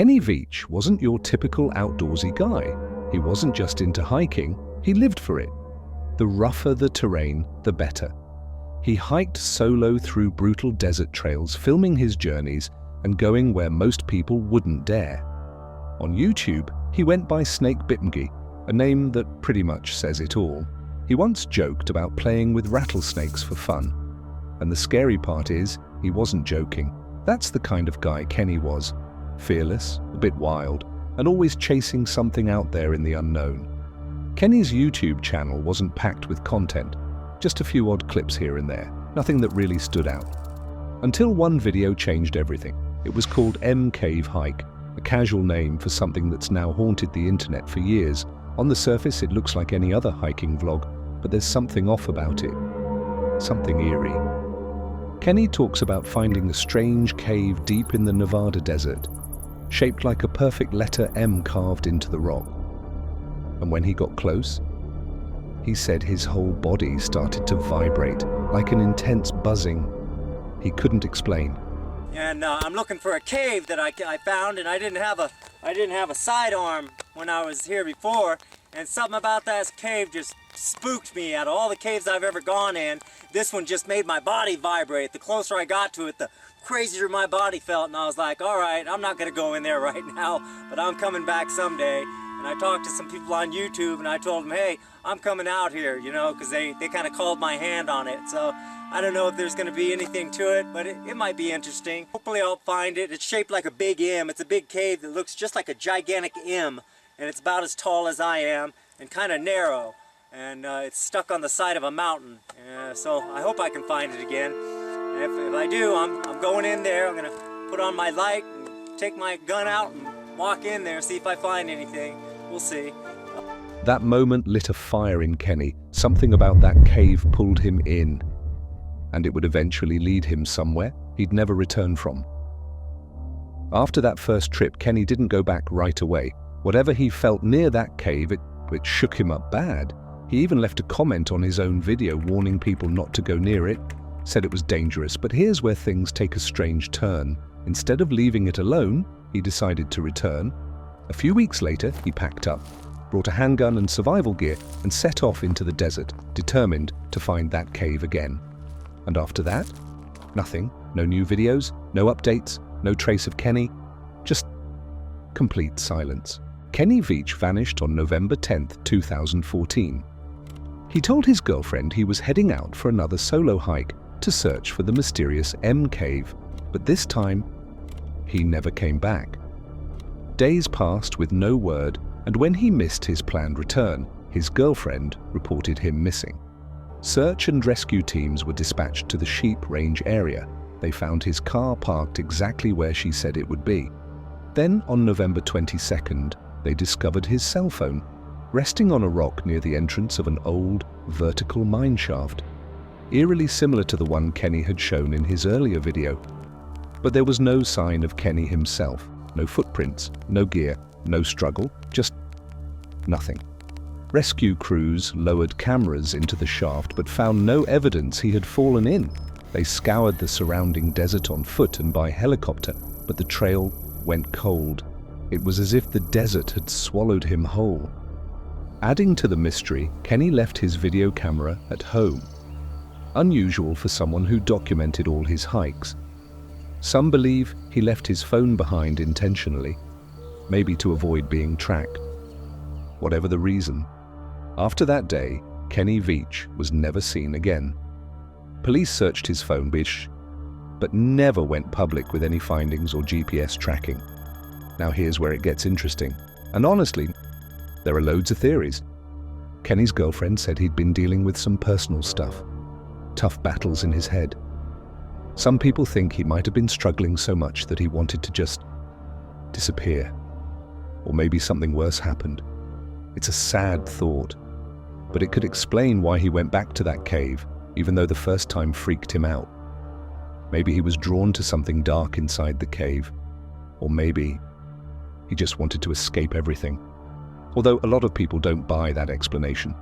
Kenny Veach wasn't your typical outdoorsy guy. He wasn't just into hiking, he lived for it. The rougher the terrain, the better. He hiked solo through brutal desert trails, filming his journeys and going where most people wouldn't dare. On YouTube, he went by Snake Bitmgi, a name that pretty much says it all. He once joked about playing with rattlesnakes for fun. And the scary part is, he wasn't joking. That's the kind of guy Kenny was. Fearless, a bit wild, and always chasing something out there in the unknown. Kenny's YouTube channel wasn't packed with content, just a few odd clips here and there, nothing that really stood out. Until one video changed everything. It was called M Cave Hike, a casual name for something that's now haunted the internet for years. On the surface, it looks like any other hiking vlog, but there's something off about it. Something eerie. Kenny talks about finding a strange cave deep in the Nevada desert, shaped like a perfect letter M carved into the rock. And when he got close, he said his whole body started to vibrate, like an intense buzzing. He couldn't explain. And I'm looking for a cave that I found, and I didn't have a sidearm when I was here before, and something about that cave just spooked me. Out of all the caves I've ever gone in, this one just made my body vibrate. The closer I got to it, the crazier my body felt, and I was like, all right, I'm not gonna go in there right now, but I'm coming back someday. And I talked to some people on YouTube, and I told them, hey, I'm coming out here, you know, because they kind of called my hand on it. So I don't know if there's going to be anything to it, but it might be interesting. Hopefully I'll find it. It's shaped like a big M. It's a big cave that looks just like a gigantic M, and it's about as tall as I am and kind of narrow. And it's stuck on the side of a mountain. So I hope I can find it again. And if I do, I'm going in there. I'm going to put on my light and take my gun out and walk in there, see if I find anything. We'll see. That moment lit a fire in Kenny. Something about that cave pulled him in. And it would eventually lead him somewhere he'd never return from. After that first trip, Kenny didn't go back right away. Whatever he felt near that cave, it shook him up bad. He even left a comment on his own video warning people not to go near it, said it was dangerous. But here's where things take a strange turn. Instead of leaving it alone, he decided to return. A few weeks later, he packed up, brought a handgun and survival gear, and set off into the desert, determined to find that cave again. And after that, nothing. No new videos, no updates, no trace of Kenny, just complete silence. Kenny Veach vanished on November 10th, 2014. He told his girlfriend he was heading out for another solo hike to search for the mysterious M Cave, but this time, he never came back. Days passed with no word, and when he missed his planned return, his girlfriend reported him missing. Search and rescue teams were dispatched to the Sheep Range area. They found his car parked exactly where she said it would be. Then, on November 22nd, they discovered his cell phone, resting on a rock near the entrance of an old, vertical mine shaft, eerily similar to the one Kenny had shown in his earlier video. But there was no sign of Kenny himself. No footprints, no gear, no struggle, just nothing. Rescue crews lowered cameras into the shaft but found no evidence he had fallen in. They scoured the surrounding desert on foot and by helicopter, but the trail went cold. It was as if the desert had swallowed him whole. Adding to the mystery, Kenny left his video camera at home. Unusual for someone who documented all his hikes. Some believe he left his phone behind intentionally, maybe to avoid being tracked. Whatever the reason, after that day, Kenny Veach was never seen again. Police searched his phone, but never went public with any findings or GPS tracking. Now here's where it gets interesting. And honestly, there are loads of theories. Kenny's girlfriend said he'd been dealing with some personal stuff, tough battles in his head. Some people think he might have been struggling so much that he wanted to just disappear. Or maybe something worse happened. It's a sad thought, but it could explain why he went back to that cave, even though the first time freaked him out. Maybe he was drawn to something dark inside the cave, or maybe he just wanted to escape everything. Although a lot of people don't buy that explanation.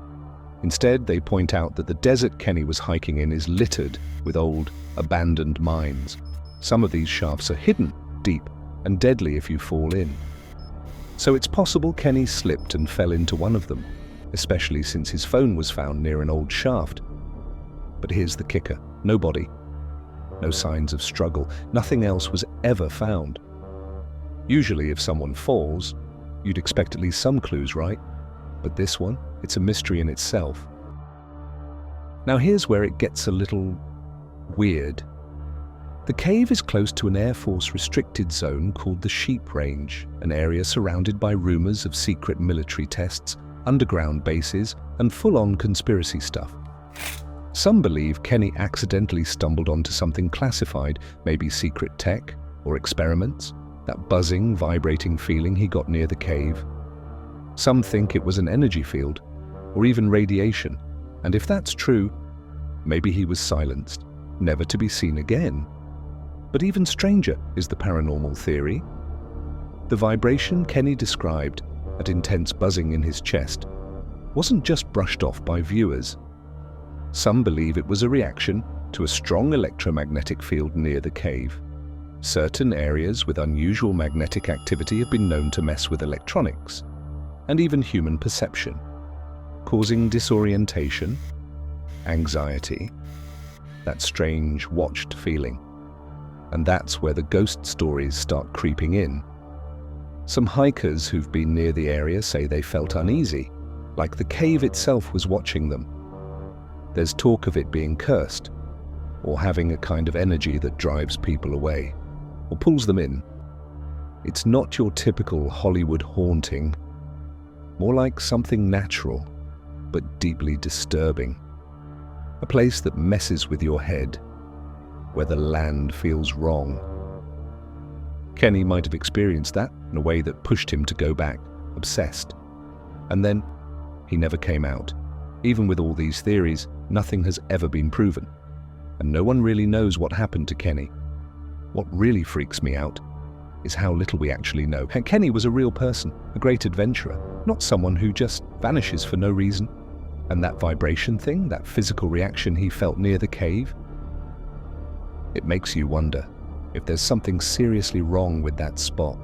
Instead, they point out that the desert Kenny was hiking in is littered with old, abandoned mines. Some of these shafts are hidden deep and deadly if you fall in. So it's possible Kenny slipped and fell into one of them, especially since his phone was found near an old shaft. But here's the kicker: no body, no signs of struggle, nothing else was ever found. Usually if someone falls, you'd expect at least some clues, right? But this one, it's a mystery in itself. Now here's where it gets a little weird. The cave is close to an Air Force restricted zone called the Sheep Range, an area surrounded by rumors of secret military tests, underground bases, and full-on conspiracy stuff. Some believe Kenny accidentally stumbled onto something classified, maybe secret tech or experiments, that buzzing, vibrating feeling he got near the cave. Some think it was an energy field, or even radiation, and if that's true, maybe he was silenced, never to be seen again. But even stranger is the paranormal theory. The vibration Kenny described, that intense buzzing in his chest, wasn't just brushed off by viewers. Some believe it was a reaction to a strong electromagnetic field near the cave. Certain areas with unusual magnetic activity have been known to mess with electronics, and even human perception, causing disorientation, anxiety, that strange watched feeling. And that's where the ghost stories start creeping in. Some hikers who've been near the area say they felt uneasy, like the cave itself was watching them. There's talk of it being cursed, or having a kind of energy that drives people away, or pulls them in. It's not your typical Hollywood haunting, more like something natural, but deeply disturbing. A place that messes with your head, where the land feels wrong. Kenny might have experienced that in a way that pushed him to go back, obsessed. And then, he never came out. Even with all these theories, nothing has ever been proven. And no one really knows what happened to Kenny. What really freaks me out is how little we actually know. Kenny was a real person, a great adventurer, not someone who just vanishes for no reason. And that vibration thing, that physical reaction he felt near the cave, it makes you wonder if there's something seriously wrong with that spot.